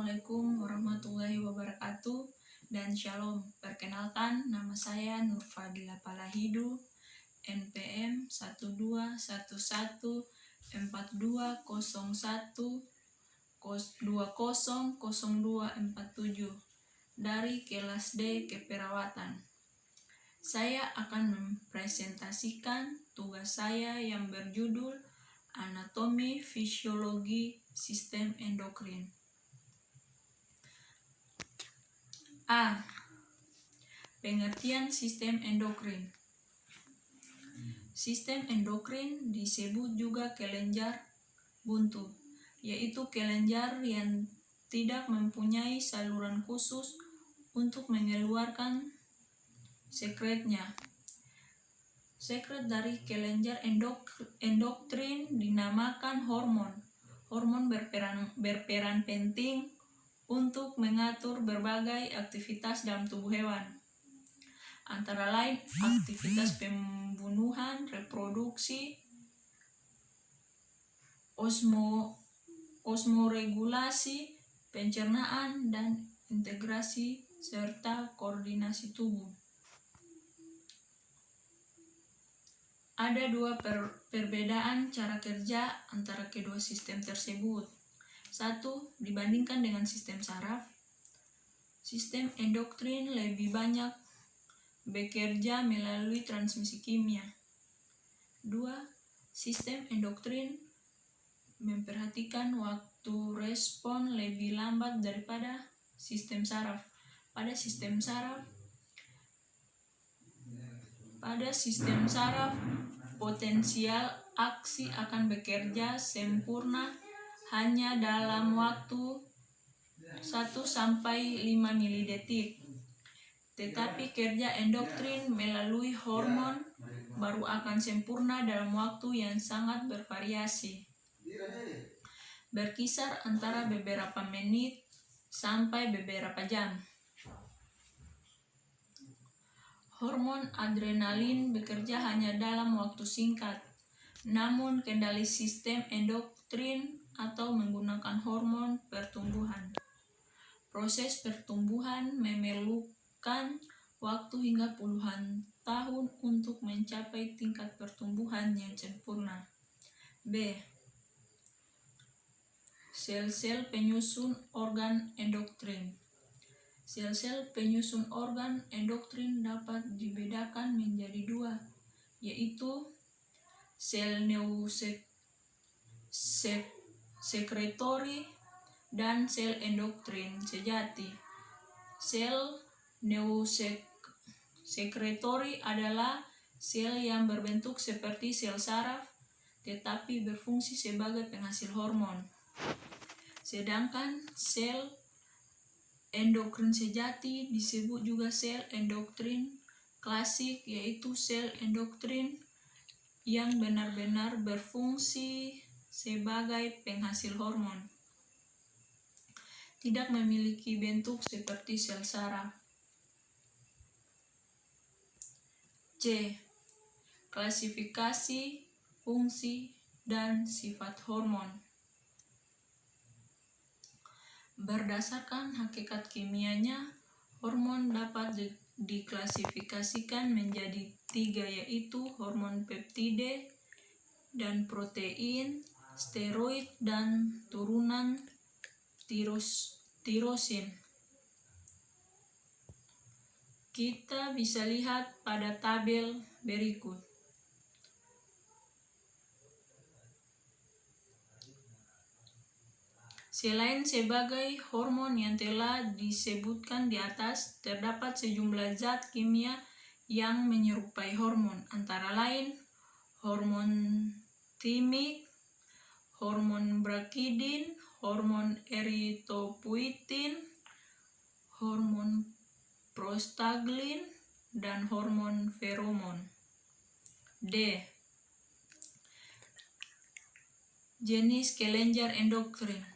Assalamualaikum warahmatullahi wabarakatuh dan Shalom. Perkenalkan, nama saya Nurfadila Palahidu, NPM 12114201200247 dari kelas D Keperawatan. Saya akan mempresentasikan tugas saya yang berjudul Anatomi Fisiologi Sistem Endokrin. A. Pengertian sistem endokrin. Sistem endokrin disebut juga kelenjar buntu, yaitu kelenjar yang tidak mempunyai saluran khusus untuk mengeluarkan sekretnya. Sekret dari kelenjar endokrin dinamakan hormon. Hormon berperan penting untuk mengatur berbagai aktivitas dalam tubuh hewan, antara lain aktivitas pembunuhan, reproduksi, osmoregulasi, pencernaan, dan integrasi serta koordinasi tubuh. Ada dua perbedaan cara kerja antara kedua sistem tersebut. Satu, dibandingkan dengan sistem saraf, sistem endokrin lebih banyak bekerja melalui transmisi kimia. Dua, sistem endokrin memperhatikan waktu respon lebih lambat daripada sistem saraf. Pada sistem saraf, potensial aksi akan bekerja sempurna hanya dalam waktu 1-5 milidetik. Tetapi kerja endokrin melalui hormon baru akan sempurna dalam waktu yang sangat bervariasi, berkisar antara beberapa menit sampai beberapa jam. Hormon adrenalin bekerja hanya dalam waktu singkat, namun kendali sistem endokrin atau menggunakan hormon pertumbuhan. Proses pertumbuhan memerlukan waktu hingga puluhan tahun untuk mencapai tingkat pertumbuhan yang sempurna. B. Sel-sel penyusun organ endokrin. Sel-sel penyusun organ endokrin dapat dibedakan menjadi dua, yaitu sel neosekretori dan sel endokrin sejati. Sel neosekretori adalah sel yang berbentuk seperti sel saraf, tetapi berfungsi sebagai penghasil hormon. Sedangkan sel endokrin sejati disebut juga sel endokrin klasik, yaitu sel endokrin yang benar-benar berfungsi sebagai penghasil hormon, tidak memiliki bentuk seperti sel saraf. C. Klasifikasi, fungsi, dan sifat hormon. Berdasarkan hakikat kimianya, hormon dapat diklasifikasikan menjadi 3, yaitu hormon peptida dan protein, steroid, dan turunan tirosin. Kita bisa lihat pada tabel berikut. Selain sebagai hormon yang telah disebutkan di atas, terdapat sejumlah zat kimia yang menyerupai hormon, antara lain hormon timik, hormon brakidin, hormon eritopoietin, hormon prostaglin, dan hormon feromon. D. Jenis kelenjar endokrin.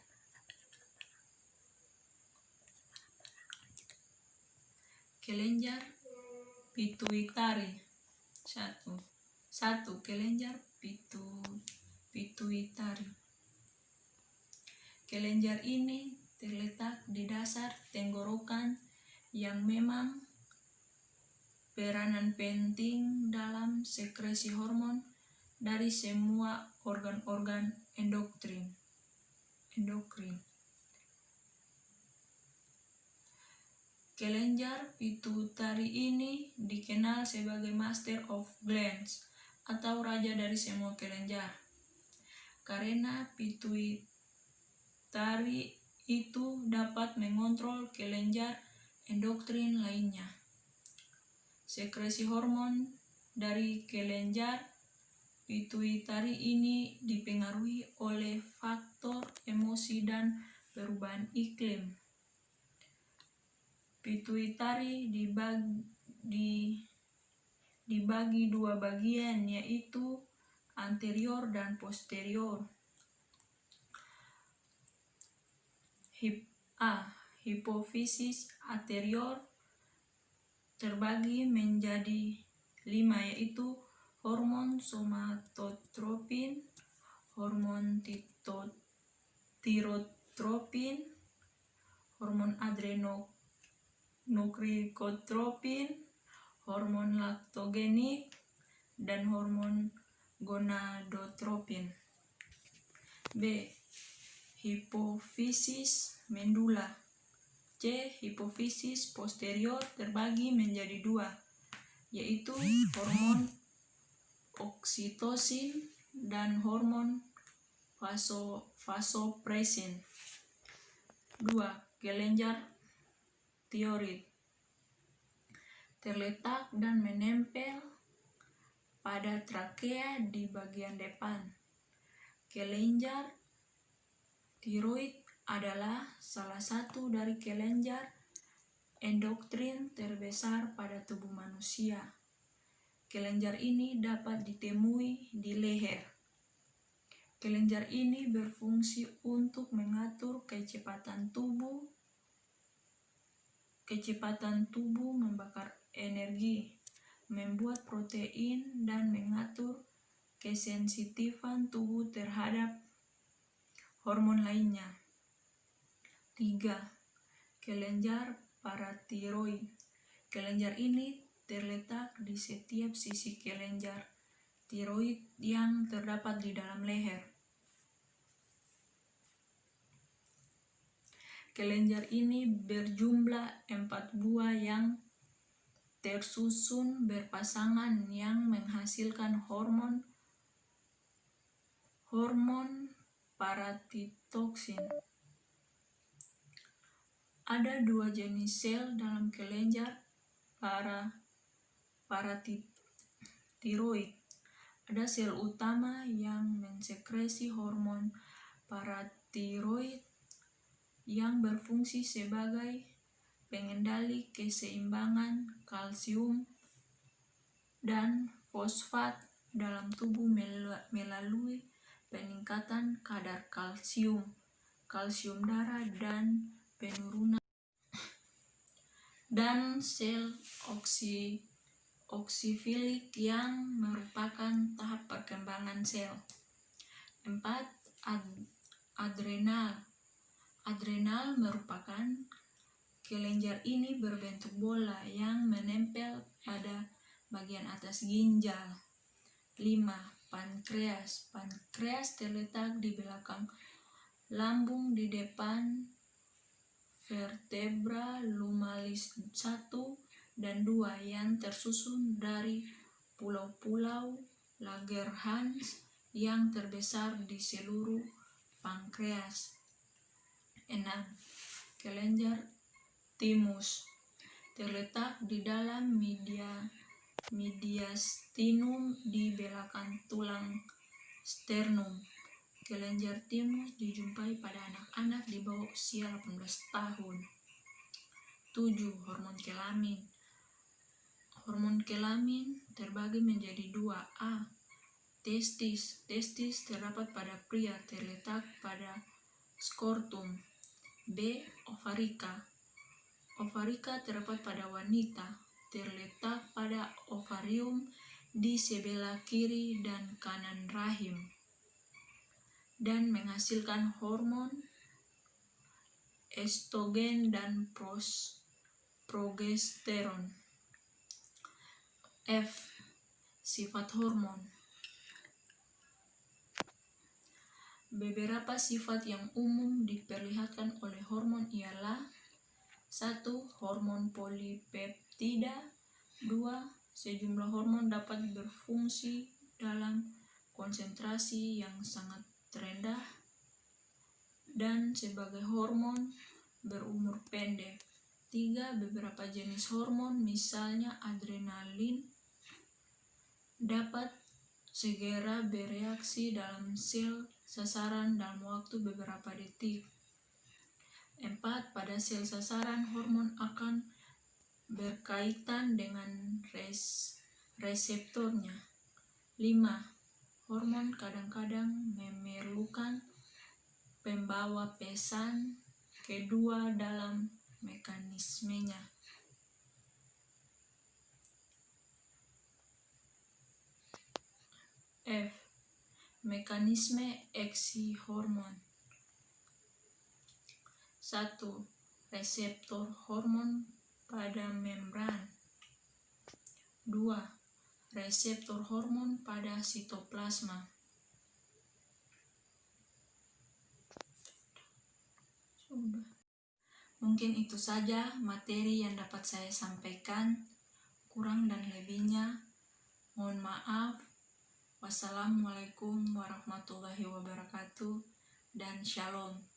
Kelenjar pituitari. 1. Kelenjar pituitari. Kelenjar ini terletak di dasar tenggorokan yang memang peranan penting dalam sekresi hormon dari semua organ-organ endokrin. Kelenjar pituitari ini dikenal sebagai Master of Glands atau raja dari semua kelenjar. Karena pituitari itu dapat mengontrol kelenjar endokrin lainnya. Sekresi hormon dari kelenjar pituitari ini dipengaruhi oleh faktor emosi dan perubahan iklim. Pituitari dibagi dua bagian, yaitu anterior dan posterior. Hipofisis anterior terbagi menjadi 5, yaitu hormon somatotropin, hormon tirotropin, hormon adrenokortikotropin, hormon laktogenik, dan hormon gonadotropin. B. Hipofisis medula. C. Hipofisis posterior terbagi menjadi 2, yaitu hormon oksitosin dan hormon vasopresin. 2. Kelenjar tiroid terletak dan menempel pada trakea di bagian depan. Kelenjar tiroid adalah salah satu dari kelenjar endokrin terbesar pada tubuh manusia. Kelenjar ini dapat ditemui di leher. Kelenjar ini berfungsi untuk mengatur kecepatan tubuh membakar energi, membuat protein, dan mengatur kesensitifan tubuh terhadap hormon lainnya. 3. Kelenjar paratiroid. Kelenjar ini terletak di setiap sisi kelenjar tiroid yang terdapat di dalam leher. Kelenjar ini berjumlah 4 buah yang tersusun berpasangan yang menghasilkan hormon paratitoksin. Ada 2 jenis sel dalam kelenjar paratiroid. Ada sel utama yang mensekresi hormon paratiroid yang berfungsi sebagai pengendali keseimbangan kalsium dan fosfat dalam tubuh melalui peningkatan kadar kalsium darah dan penurunan. Dan sel oksifilik yang merupakan tahap perkembangan sel. 4. Adrenal merupakan kelenjar ini berbentuk bola yang menempel pada bagian atas ginjal. 5. Pankreas. Pankreas terletak di belakang lambung di depan vertebra lumblis 1 dan 2 yang tersusun dari pulau-pulau Langerhans yang terbesar di seluruh pankreas. 6. Kelenjar thymus terletak di dalam mediastinum di belakang tulang sternum. Kelenjar thymus dijumpai pada anak-anak di bawah usia 18 tahun. 7. Hormon kelamin. Hormon kelamin terbagi menjadi 2. A. Testis. Testis terdapat pada pria, terletak pada skrotum. B. Ovarika. Ovarika terdapat pada wanita, terletak pada ovarium di sebelah kiri dan kanan rahim, dan menghasilkan hormon estrogen dan progesteron. F. Sifat hormon. Beberapa sifat yang umum diperlihatkan oleh hormon ialah 1. Hormon polipeptida. 2. Sejumlah hormon dapat berfungsi dalam konsentrasi yang sangat rendah dan sebagai hormon berumur pendek. 3. Beberapa jenis hormon, misalnya adrenalin, dapat segera bereaksi dalam sel sasaran dalam waktu beberapa detik. 4. Pada sel sasaran, hormon akan berkaitan dengan reseptornya. 5. Hormon kadang-kadang memerlukan pembawa pesan kedua dalam mekanismenya. F. Mekanisme aksi hormon. 1. Reseptor hormon pada membran. 2. Reseptor hormon pada sitoplasma. Mungkin itu saja materi yang dapat saya sampaikan. Kurang dan lebihnya mohon maaf. Wassalamualaikum warahmatullahi wabarakatuh dan shalom.